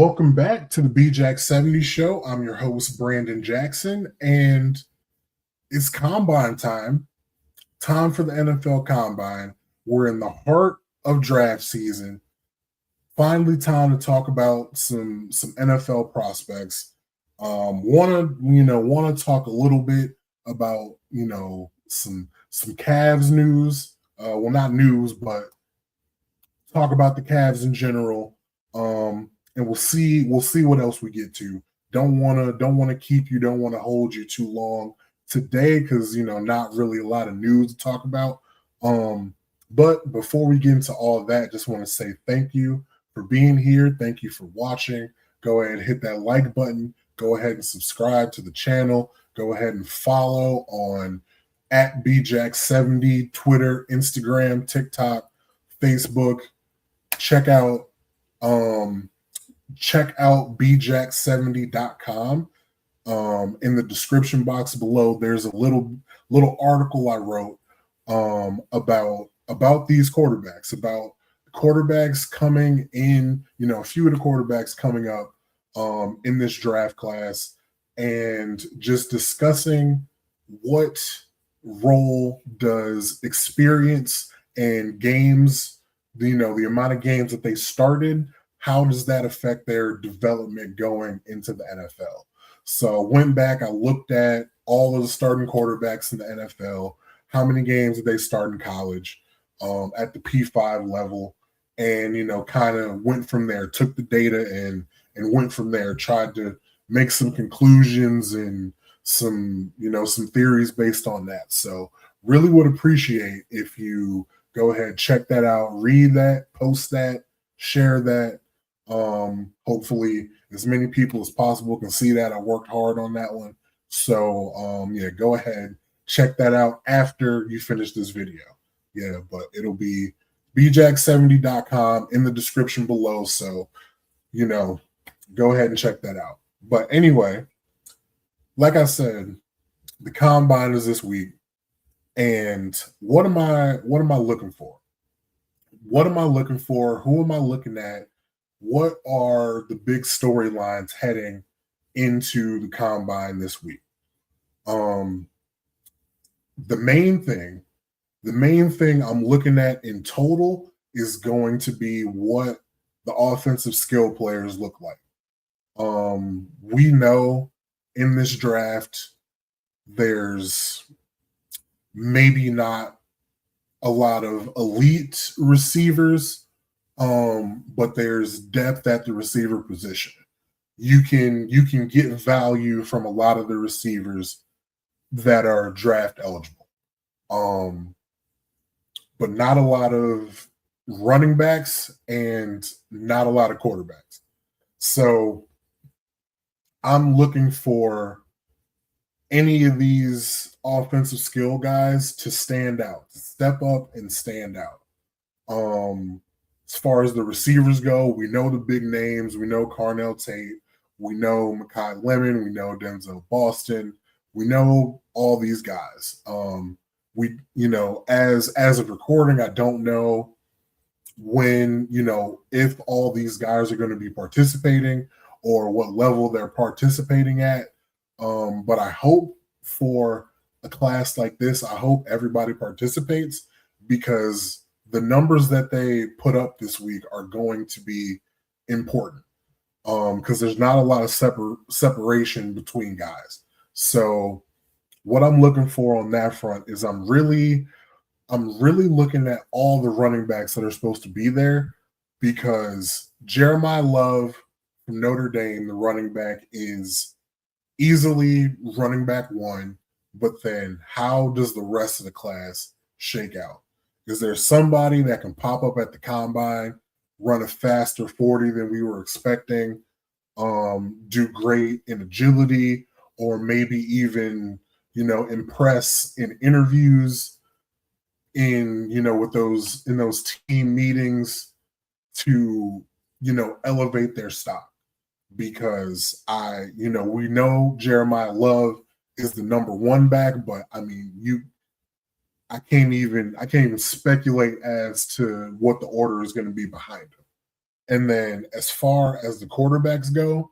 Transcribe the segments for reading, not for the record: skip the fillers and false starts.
Welcome back to the BJack 70 show. I'm your host, Brandon Jackson, and it's combine time. Time for the NFL combine. We're in the heart of draft season. Finally, time to talk about some NFL prospects. Want to talk a little bit about some Cavs news. Well, not news, but talk about the Cavs in general. And we'll see what else we get to. Don't want to keep you, don't want to hold you too long today because not really a lot of news to talk about. But before we get into all of that, just want to say thank you for being here. Thank you for watching. Go ahead and hit that like button. Go ahead and subscribe to the channel. Go ahead and follow on at BJack70, Twitter, Instagram, TikTok, Facebook. Check out bjack70.com. In the description box below, there's a little article I wrote about these quarterbacks, about quarterbacks coming in, a few of the quarterbacks coming up in this draft class, and just discussing what role does experience and games, the amount of games that they started, how does that affect their development going into the NFL? So I went back, I looked at all of the starting quarterbacks in the NFL, how many games did they start in college at the P5 level, and kind of went from there, took the data and went from there, tried to make some conclusions and some theories based on that. So really would appreciate if you go ahead, check that out, read that, post that, share that. Hopefully as many people as possible can see that. I worked hard on that one. So go ahead, check that out after you finish this video. But it'll be bjack70.com in the description below. So, go ahead and check that out. But anyway, like I said, the combine is this week. And what am I looking for? What am I looking for? Who am I looking at? What are the big storylines heading into the combine this week? The main thing I'm looking at in total is going to be what the offensive skill players look like. We know in this draft, there's maybe not a lot of elite receivers, but there's depth at the receiver position. You can get value from a lot of the receivers that are draft eligible, but not a lot of running backs and not a lot of quarterbacks. So I'm looking for any of these offensive skill guys to stand out, to step up and stand out. As far as the receivers go, we know the big names. We know Carnell Tate. We know Mekhi Lemon. We know Denzel Boston. We know all these guys. As of recording, I don't know when, if all these guys are going to be participating or what level they're participating at. But I hope for a class like this, I hope everybody participates, because the numbers that they put up this week are going to be important, because there's not a lot of separation between guys. So what I'm looking for on that front is I'm really looking at all the running backs that are supposed to be there, because Jeremiah Love from Notre Dame, the running back, is easily running back one. But then how does the rest of the class shake out? Is there somebody that can pop up at the combine, run a faster 40 than we were expecting, do great in agility, or maybe even, impress in interviews, in those team meetings, to, elevate their stock? Because we know Jeremiah Love is the number one back, but I mean, I can't even speculate as to what the order is going to be behind him. And then as far as the quarterbacks go,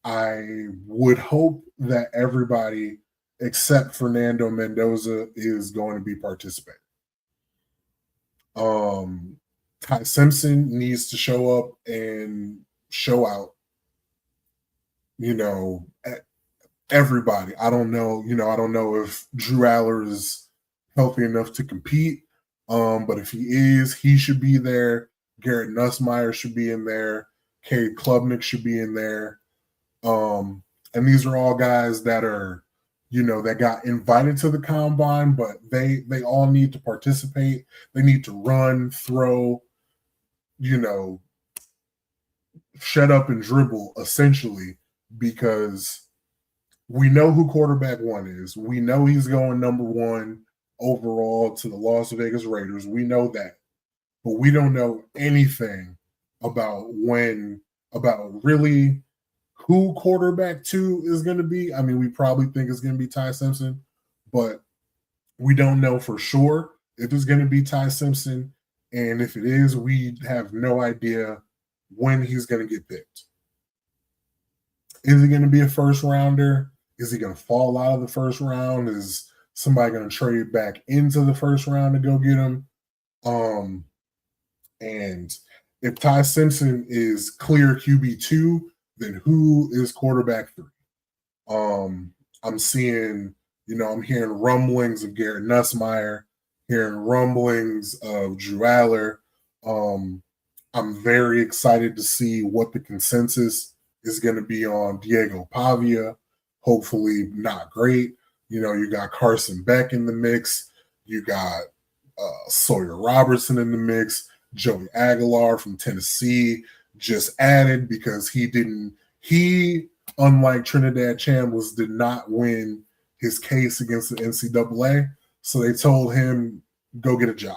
I would hope that everybody except Fernando Mendoza is going to be participating. Ty Simpson needs to show up and show out. You know, everybody. I don't know. I don't know if Drew Aller is healthy enough to compete. But if he is, he should be there. Garrett Nussmeier should be in there. Cade Klubnik should be in there. And these are all guys that are, that got invited to the combine, but they all need to participate. They need to run, throw, shut up and dribble, essentially, because we know who quarterback one is. We know he's going number one overall to the Las Vegas Raiders. We know that. But we don't know anything about really who quarterback two is going to be. I mean, we probably think it's going to be Ty Simpson, but we don't know for sure if it's going to be Ty Simpson. And if it is, we have no idea when he's going to get picked. Is he going to be a first rounder? Is he going to fall out of the first round? Is somebody going to trade back into the first round to go get him? And if Ty Simpson is clear QB2, then who is quarterback 3? I'm seeing, I'm hearing rumblings of Garrett Nussmeier, hearing rumblings of Drew Aller. I'm very excited to see what the consensus is going to be on Diego Pavia. Hopefully not great. You got Carson Beck in the mix. You got Sawyer Robertson in the mix. Joey Aguilar from Tennessee just added because he, unlike Trinidad Chambliss, did not win his case against the NCAA. So they told him, go get a job.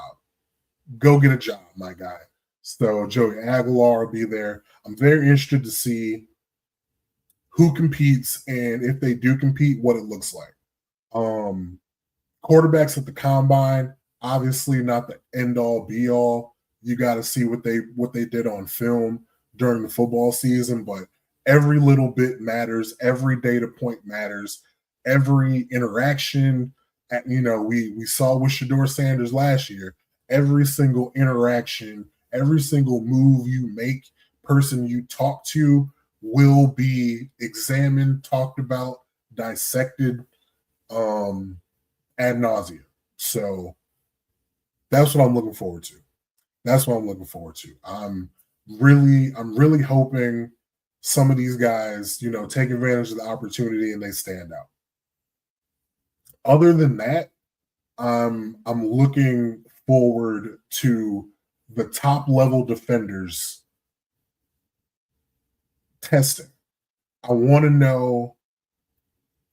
Go get a job, my guy. So Joey Aguilar will be there. I'm very interested to see who competes and if they do compete, what it looks like. Quarterbacks at the combine, obviously not the end all be all. You got to see what they did on film during the football season, but every little bit matters. Every data point matters. Every interaction, we saw with Shedeur Sanders last year. Every single interaction, every single move you make, person you talk to will be examined, talked about, dissected ad nauseum. So that's what I'm looking forward to. I'm really hoping some of these guys, take advantage of the opportunity and they stand out. Other than that, I'm looking forward to the top level defenders testing. I want to know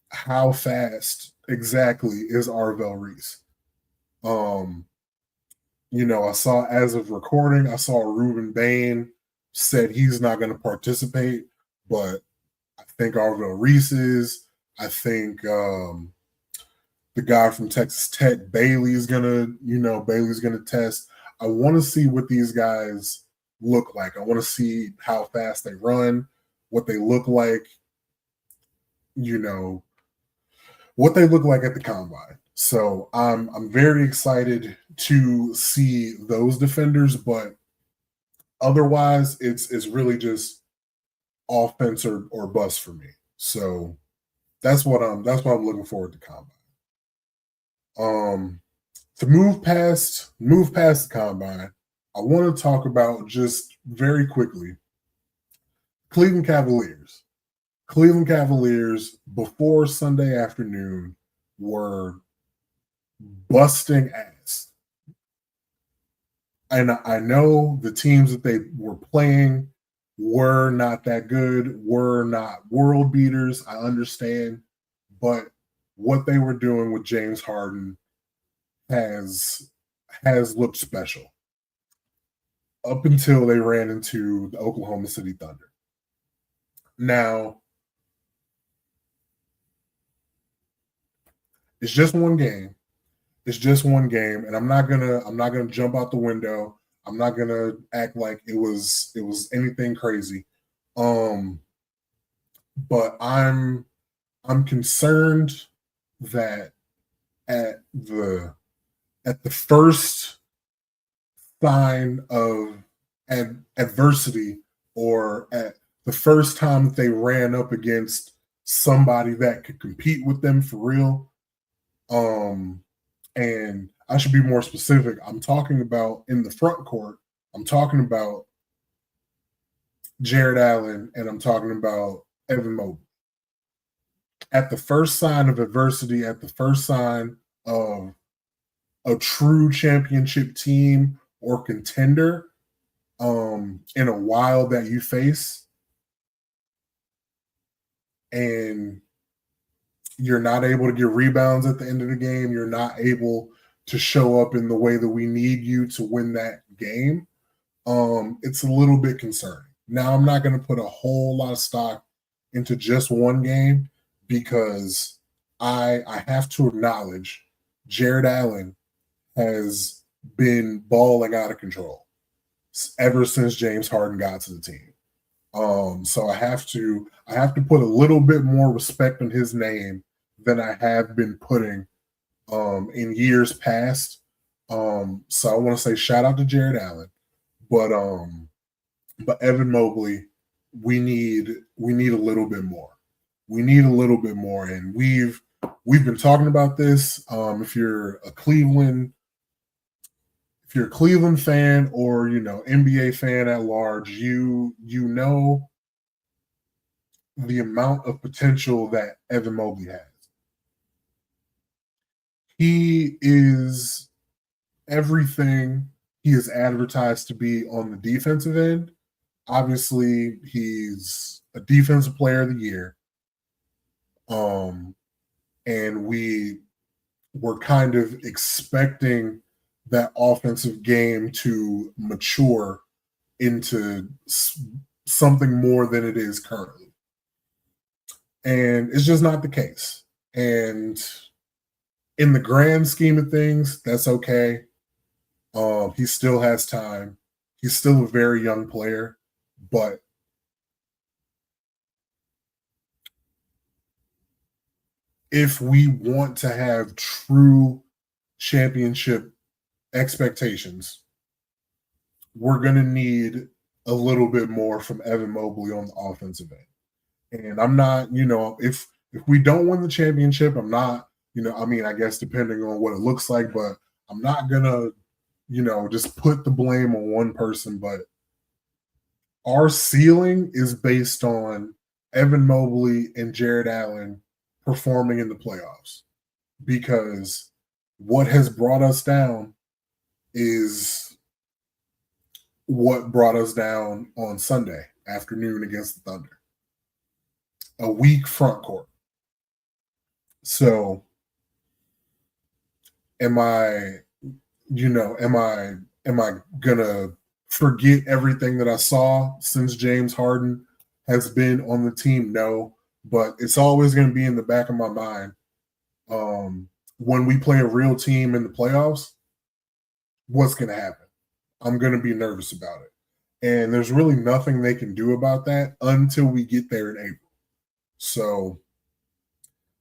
how fast exactly is Arvell Reese. I saw, as of recording, I saw Ruben Bain said he's not going to participate, but I think Arvell Reese is. I think the guy from Texas Tech, Bailey's gonna test. I want to see what these guys look like. I want to see how fast they run, what they look like, what they look like at the combine. So I'm very excited to see those defenders, but otherwise it's really just offense or bust for me. So that's what I'm looking forward to combine. To move past the combine, I want to talk about, just very quickly, Cleveland Cavaliers. Cleveland Cavaliers before Sunday afternoon were busting ass. And I know the teams that they were playing were not that good, were not world beaters. I understand. But what they were doing with James Harden has looked special up until they ran into the Oklahoma City Thunder. Now, it's just one game. And I'm not gonna jump out the window. I'm not gonna act like it was anything crazy. Um, but I'm concerned that at the at the first sign of adversity, or at the first time that they ran up against somebody that could compete with them for real, um, and I should be more specific. I'm talking about in the front court. I'm talking about Jared Allen, and I'm talking about Evan Mobley. At the first sign of adversity, at the first sign of a true championship team or contender in a while that you face, and you're not able to get rebounds at the end of the game, you're not able to show up in the way that we need you to win that game, it's a little bit concerning. Now, I'm not going to put a whole lot of stock into just one game, because I have to acknowledge Jared Allen has been balling out of control ever since James Harden got to the team. So I have to put a little bit more respect on his name than I have been putting in years past. So I want to say shout out to Jared Allen, but Evan Mobley, we need a little bit more. We need a little bit more, and we've been talking about this. If you're a Cleveland fan, or NBA fan at large, you know the amount of potential that Evan Mobley has. He is everything he is advertised to be on the defensive end. Obviously, he's a defensive player of the year. And we were kind of expecting that offensive game to mature into something more than it is currently. And it's just not the case. And in the grand scheme of things, that's okay. He still has time. He's still a very young player, but if we want to have true championship expectations, we're going to need a little bit more from Evan Mobley on the offensive end. And I'm not, if we don't win the championship, I'm not, I guess depending on what it looks like, but I'm not going to, just put the blame on one person. But our ceiling is based on Evan Mobley and Jared Allen performing in the playoffs, because what has brought us down is what brought us down on Sunday afternoon against the Thunder. A weak front court. So am I gonna forget everything that I saw since James Harden has been on the team? No, but it's always going to be in the back of my mind. When we play a real team in the playoffs, what's going to happen? I'm going to be nervous about it. And there's really nothing they can do about that until we get there in April. So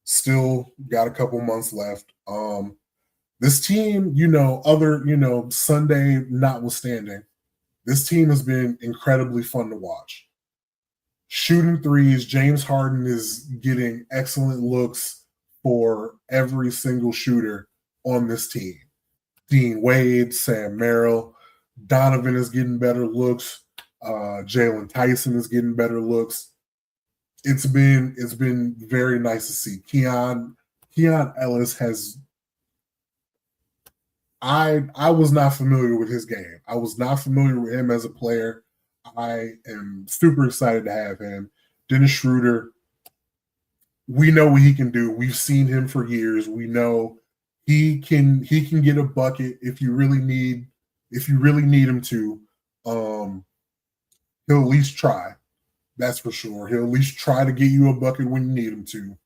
still got a couple months left. This team, Sunday notwithstanding, this team has been incredibly fun to watch. Shooting threes, James Harden is getting excellent looks for every single shooter on this team. Dean Wade, Sam Merrill, Donovan is getting better looks. Jalen Tyson is getting better looks. It's been very nice to see. Keon Ellis has. I was not familiar with his game. I was not familiar with him as a player. I am super excited to have him. Dennis Schroeder, we know what he can do. We've seen him for years. We know he can get a bucket if you really need him to. He'll at least try. That's for sure. He'll at least try to get you a bucket when you need him to.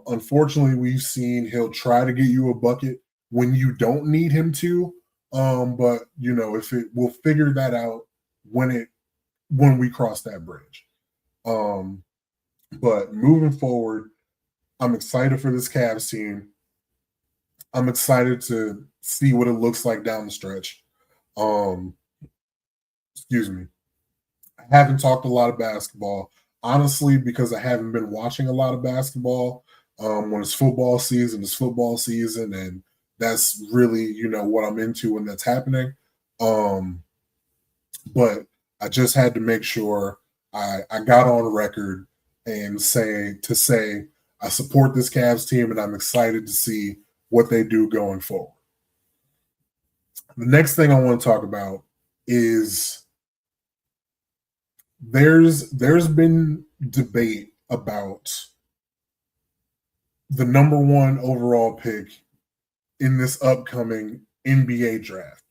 Unfortunately, we've seen he'll try to get you a bucket when you don't need him to, But if we'll figure that out when we cross that bridge. But moving forward, I'm excited for this Cavs team. I'm excited to see what it looks like down the stretch. Excuse me. I haven't talked a lot of basketball, honestly, because I haven't been watching a lot of basketball. When it's football season, and that's really, what I'm into when that's happening. But I just had to make sure I got on record and say I support this Cavs team and I'm excited to see what they do going forward. The next thing I want to talk about is there's been debate about the number one overall pick in this upcoming NBA draft.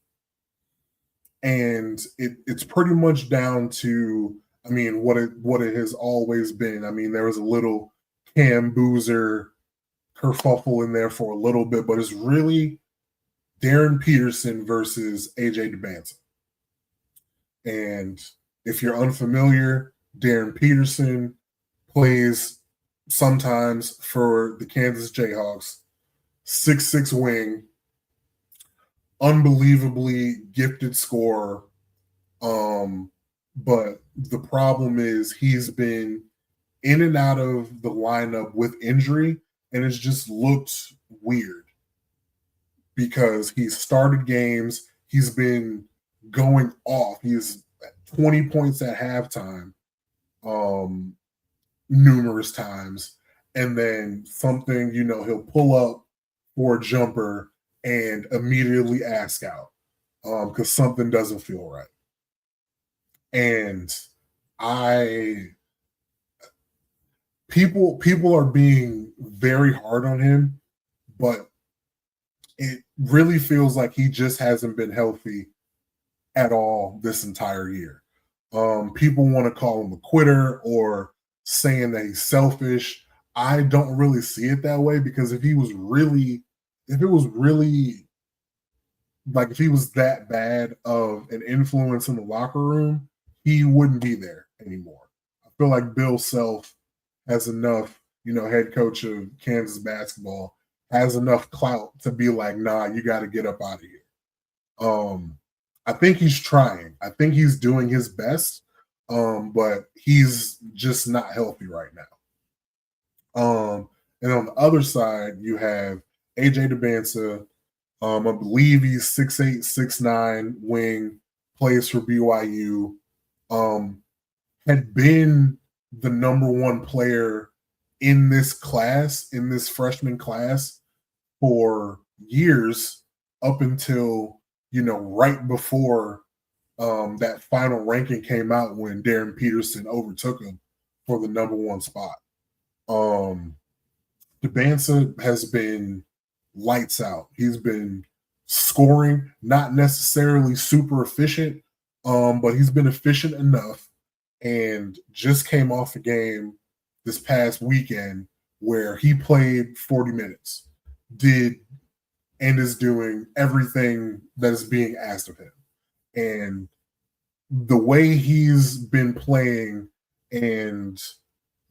And it's pretty much down to, what it has always been. There was a little Cam Boozer kerfuffle in there for a little bit, but it's really Darren Peterson versus AJ Dybantsa. And if you're unfamiliar, Darren Peterson plays sometimes for the Kansas Jayhawks, 6'6" wing, unbelievably gifted scorer. But the problem is he's been in and out of the lineup with injury, and it's just looked weird because he's started games. He's been going off. He's 20 points at halftime numerous times. And then something, he'll pull up for a jumper and immediately ask out because something doesn't feel right. And people are being very hard on him, but it really feels like he just hasn't been healthy at all this entire year. People want to call him a quitter or saying that he's selfish. I don't really see it that way because if he was that bad of an influence in the locker room, he wouldn't be there anymore. I feel like Bill Self has enough, head coach of Kansas basketball, has enough clout to be like, nah, you got to get up out of here. I think he's trying. I think he's doing his best, but he's just not healthy right now. And on the other side, you have AJ Dybantsa. I believe he's 6'8", 6'9", wing, plays for BYU. Had been the number one player in this freshman class for years up until, right before that final ranking came out when Darren Peterson overtook him for the number one spot. Dybantsa has been lights out. He's been scoring, not necessarily super efficient, but he's been efficient enough and just came off a game this past weekend where he played 40 minutes, and is doing everything that is being asked of him. And the way he's been playing and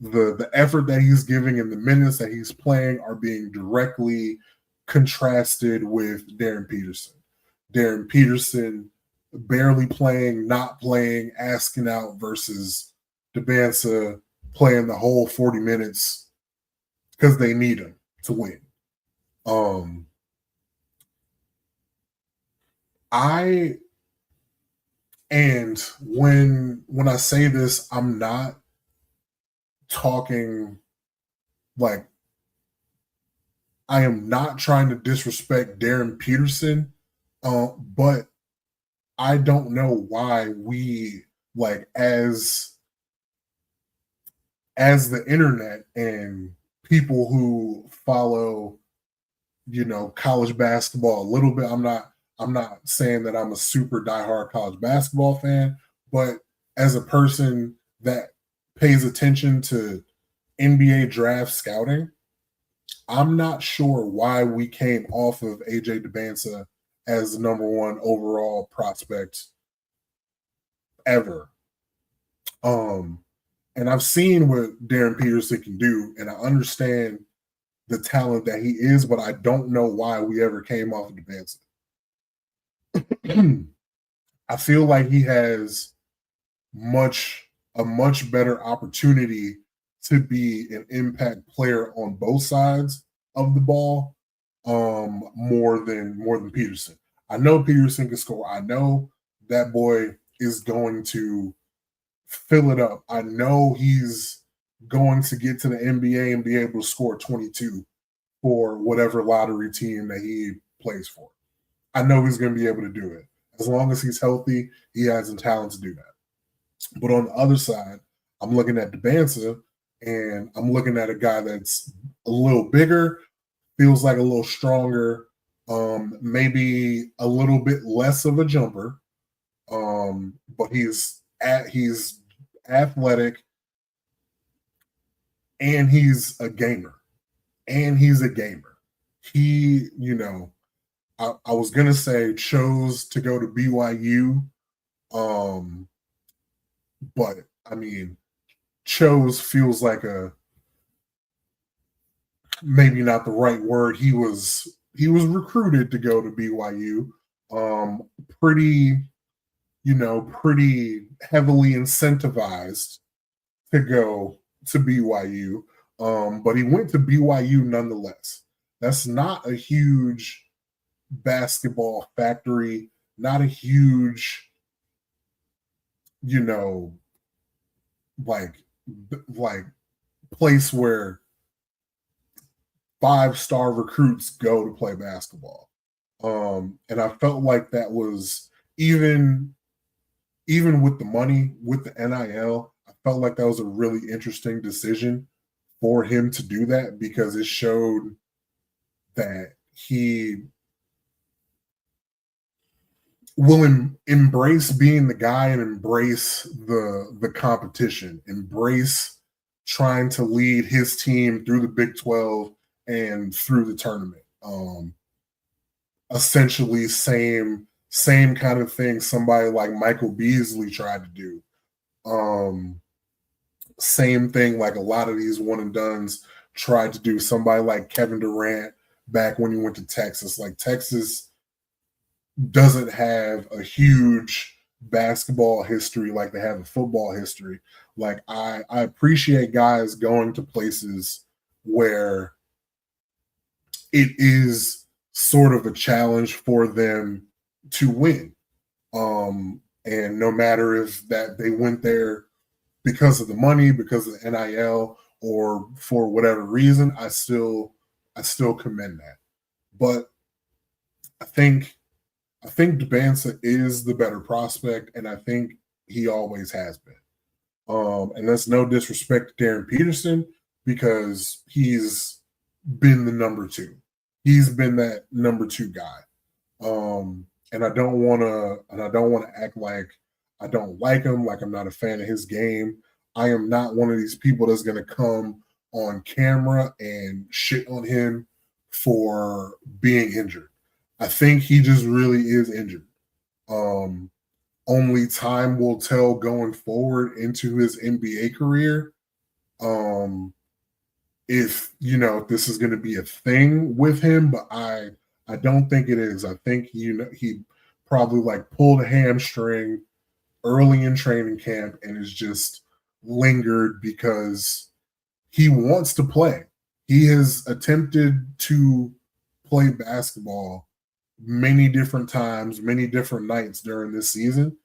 the effort that he's giving and the minutes that he's playing are being directly contrasted with Darren Peterson. Darren Peterson barely playing, not playing, asking out versus Dybantsa playing the whole 40 minutes because they need him to win. And when I say this, I'm not talking like I am not trying to disrespect Darren Peterson, but I don't know why we as the internet and people who follow, college basketball a little bit. I'm not saying that I'm a super diehard college basketball fan, but as a person that pays attention to NBA draft scouting, I'm not sure why we came off of AJ Dybantsa as the number one overall prospect ever. And I've seen what Darren Peterson can do, and I understand the talent that he is, but I don't know why we ever came off of Demancey. I feel like he has a much better opportunity to be an impact player on both sides of the ball, more than Peterson. I know Peterson can score. I know that boy is going to fill it up. I know he's going to get to the NBA and be able to score 22 for whatever lottery team that he plays for. I know he's going to be able to do it. As long as he's healthy, he has the talent to do that. But on the other side, I'm looking at Demancey, and I'm looking at a guy that's a little bigger, feels like a little stronger, maybe a little bit less of a jumper, but he's athletic, and he's a gamer. He, I was gonna say chose to go to BYU, but I mean, chose feels like maybe not the right word. He was recruited to go to BYU, pretty heavily incentivized to go to BYU, but he went to BYU nonetheless. That's not a huge basketball factory, not a huge, like place where 5-star recruits go to play basketball. And I felt like that was even with the money, with the NIL, I felt like that was a really interesting decision for him to do that, because it showed that he will embrace being the guy and embrace the competition, embrace trying to lead his team through the Big 12 and through the tournament. Essentially, same kind of thing somebody like Michael Beasley tried to do. Same thing like a lot of these one and dones tried to do. Somebody like Kevin Durant back when he went to Texas. Like, Texas doesn't have a huge basketball history like they have a football history. Like, I appreciate guys going to places where it is sort of a challenge for them to win. And no matter if that they went there because of the money, because of the NIL, or for whatever reason, I still commend that. But I think Demancey is the better prospect, and I think he always has been. And that's no disrespect to Darren Peterson, because he's been the number two. He's been that number two guy. And I don't want to act like I don't like him, like I'm not a fan of his game. I am not one of these people that's going to come on camera and shit on him for being injured. I think he just really is injured. Only time will tell going forward into his NBA career, if this is going to be a thing with him. But I don't think it is. I think he probably like pulled a hamstring early in training camp and is just lingered because he wants to play. He has attempted to play basketball many different times, many different nights during this season,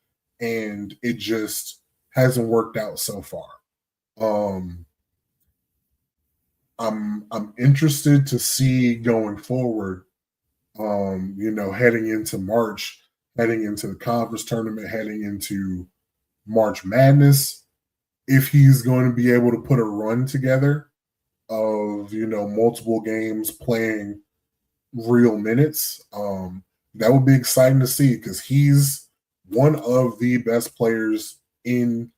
and it just hasn't worked out so far. I'm interested to see going forward, heading into March, heading into the conference tournament, heading into March Madness, if he's going to be able to put a run together of, multiple games playing real minutes. That would be exciting to see, because he's one of the best players in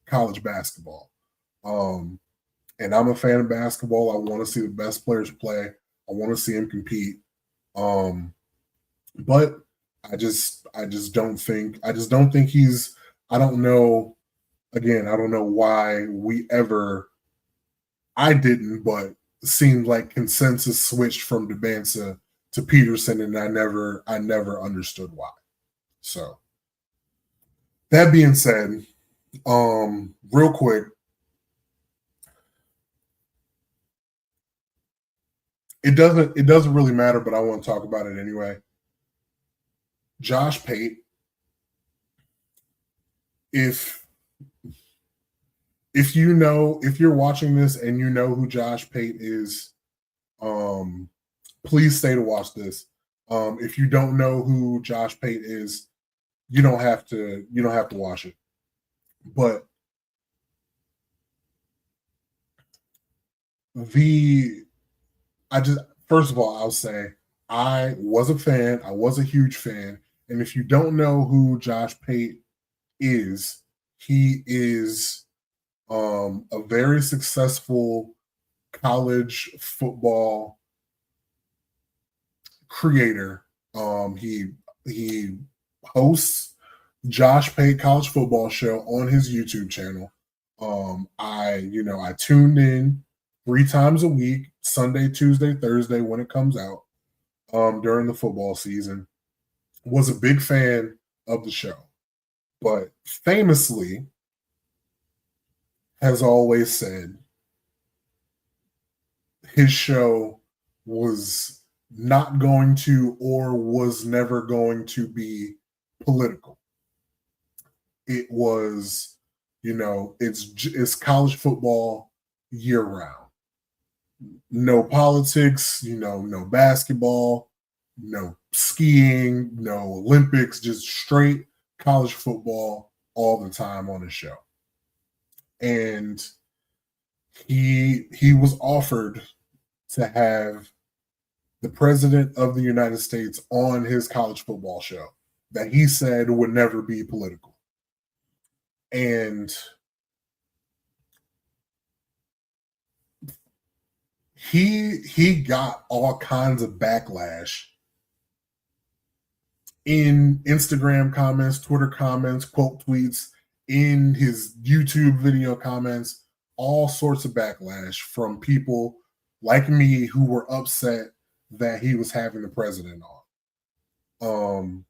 college basketball. And I'm a fan of basketball. I want to see the best players play. I want to see him compete. But I just don't think he's. I don't know. Again, I don't know why we ever. I didn't, but it seemed like consensus switched from Debansa to Peterson, and I never understood why. So that being said, real quick, it doesn't really matter, but I want to talk about it anyway. Josh Pate, if if you're watching this and you know who Josh Pate is, please stay to watch this. If you don't know who Josh Pate is, you don't have to watch it. But I just first of all, I'll say I was a fan. I was a huge fan. And if you don't know who Josh Pate is, he is a very successful college football creator. He hosts Josh Pate College Football Show on his YouTube channel. I tuned in 3 times a week, Sunday, Tuesday, Thursday when it comes out during the football season. Was a big fan of the show, but famously has always said his show was not going to or was never going to be political. It was, it's college football year round. No politics, no basketball, no skiing, no Olympics, just straight college football all the time on the show. And he was offered to have the president of the United States on his college football show that he said would never be political. And he got all kinds of backlash in Instagram comments, Twitter comments, quote tweets, in his YouTube video comments, all sorts of backlash from people like me who were upset that he was having the president on.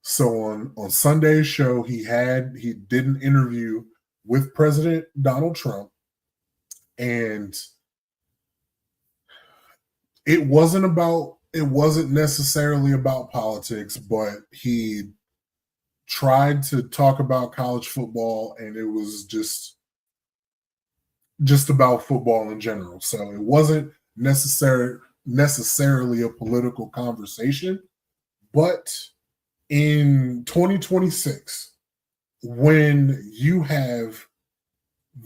So on Sunday's show, he did an interview with President Donald Trump, and it wasn't necessarily about politics, but he tried to talk about college football, and it was just about football in general. So it wasn't necessarily a political conversation, but in 2026, when you have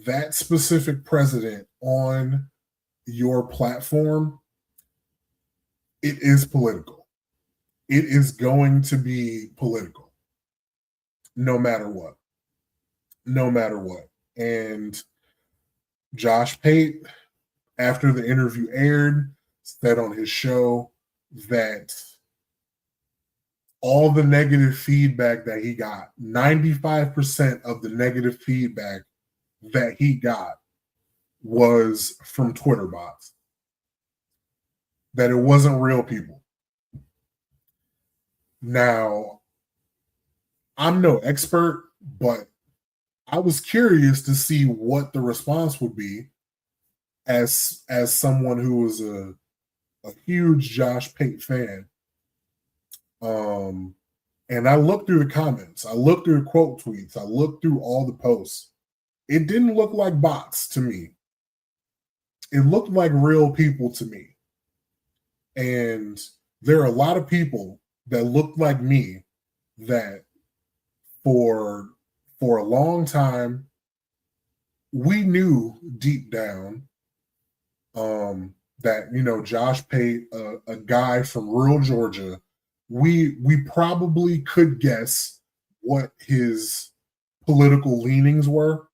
that specific president on your platform, it is political. It is going to be political, no matter what. No matter what. And Josh Pate, after the interview aired, said on his show that all the negative feedback that he got, 95% of the negative feedback that he got was from Twitter bots. That it wasn't real people. Now, I'm no expert, but I was curious to see what the response would be as someone who was a huge Josh Pate fan. And I looked through the comments, I looked through the quote tweets, I looked through all the posts. It didn't look like bots to me. It looked like real people to me. And there are a lot of people that look like me that for a long time, we knew deep down that, Josh Pate, a guy from rural Georgia, we probably could guess what his political leanings were,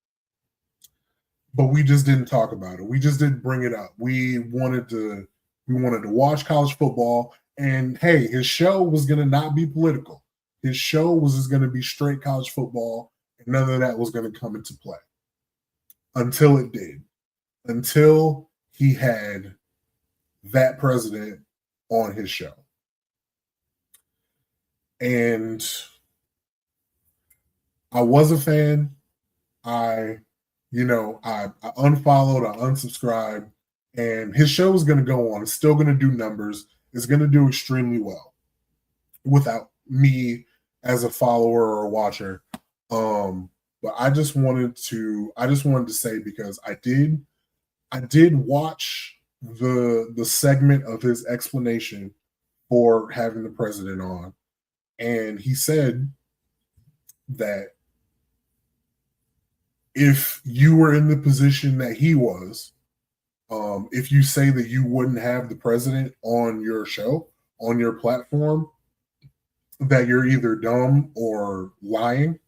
but we just didn't talk about it. We just didn't bring it up. We wanted to watch college football, And hey, his show was going to not be political. His show was just going to be straight college football, and none of that was going to come into play until it did. Until he had that president on his show. And I was a fan. I unfollowed, I unsubscribed, and his show is going to go on. It's still going to do numbers. It's going to do extremely well without me as a follower or a watcher. But I just wanted to say, because I did watch the segment of his explanation for having the president on, and he said that if you were in the position that he was, if you say that you wouldn't have the president on your show, on your platform, that you're either dumb or lying.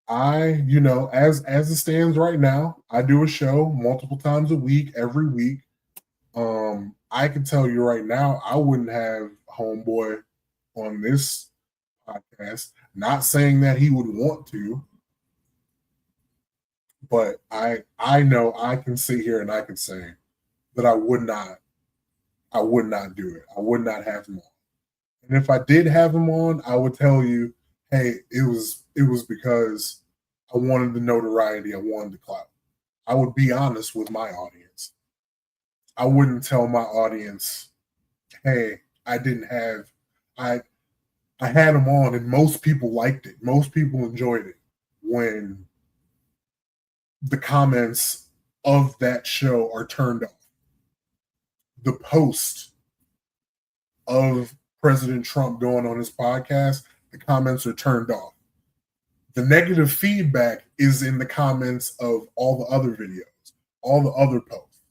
As it stands right now, I do a show multiple times a week, every week. I can tell you right now, I wouldn't have Homeboy on this podcast. Not saying that he would want to, but I know I can sit here and I can say that I would not do it. I would not have him on. And if I did have him on, I would tell you, hey, it was because I wanted the notoriety, I wanted the clout. I would be honest with my audience. I wouldn't tell my audience, hey, I had him on and most people liked it. Most people enjoyed it when the comments of that show are turned off. The post of President Trump going on his podcast, the comments are turned off. The negative feedback is in the comments of all the other videos, all the other posts,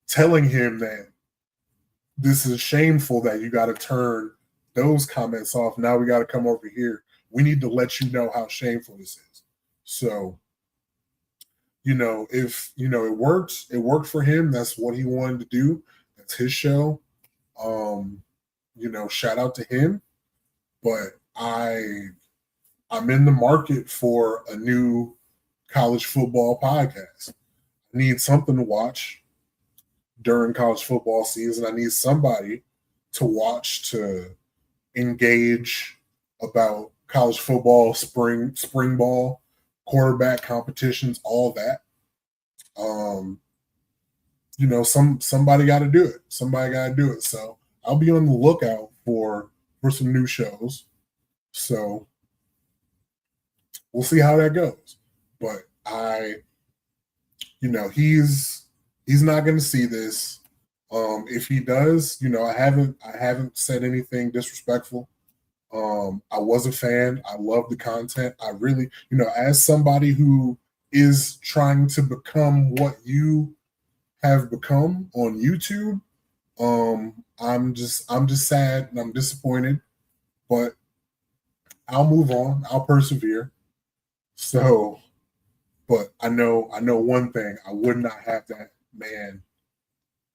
telling him that this is shameful that you got to turn those comments off. Now we got to come over here. We need to let you know how shameful this is. So, if it worked for him. That's what he wanted to do. That's his show. Shout out to him. But I'm in the market for a new college football podcast. I need something to watch during college football season. I need somebody to watch to engage about college football, spring ball, quarterback competitions, all that. Somebody got to do it. Somebody got to do it. So I'll be on the lookout for some new shows. So we'll see how that goes. But he's not going to see this. If he does, I haven't said anything disrespectful. I was a fan. I love the content. I really, as somebody who is trying to become what you have become on YouTube, I'm just sad and I'm disappointed, but I'll move on. I'll persevere. So, but I know one thing. I would not have that man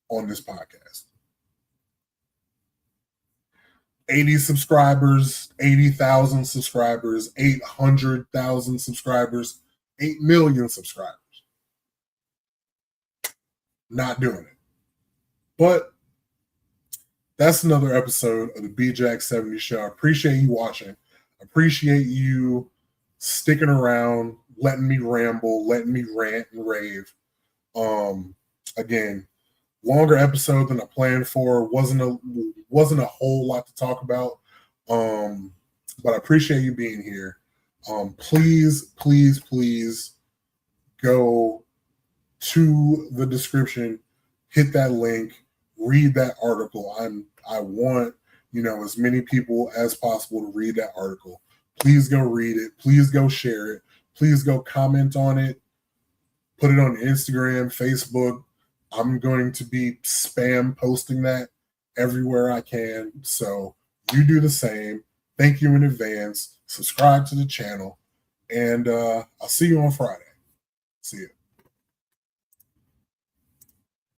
on this podcast. 80 subscribers, 80,000 subscribers, 800,000 subscribers, 8 million subscribers. Not doing it. But that's another episode of the BJack 70 Show. I appreciate you watching. I appreciate you sticking around, letting me ramble, letting me rant and rave. Again, longer episode than I planned for. Wasn't a whole lot to talk about. But I appreciate you being here. Please go to the description, hit that link, read that article. I want, as many people as possible to read that article. Please go read it. Please go share it. Please go comment on it. Put it on Instagram, Facebook. I'm going to be spam posting that everywhere I can. So you do the same. Thank you in advance. Subscribe to the channel. And I'll see you on Friday. See you.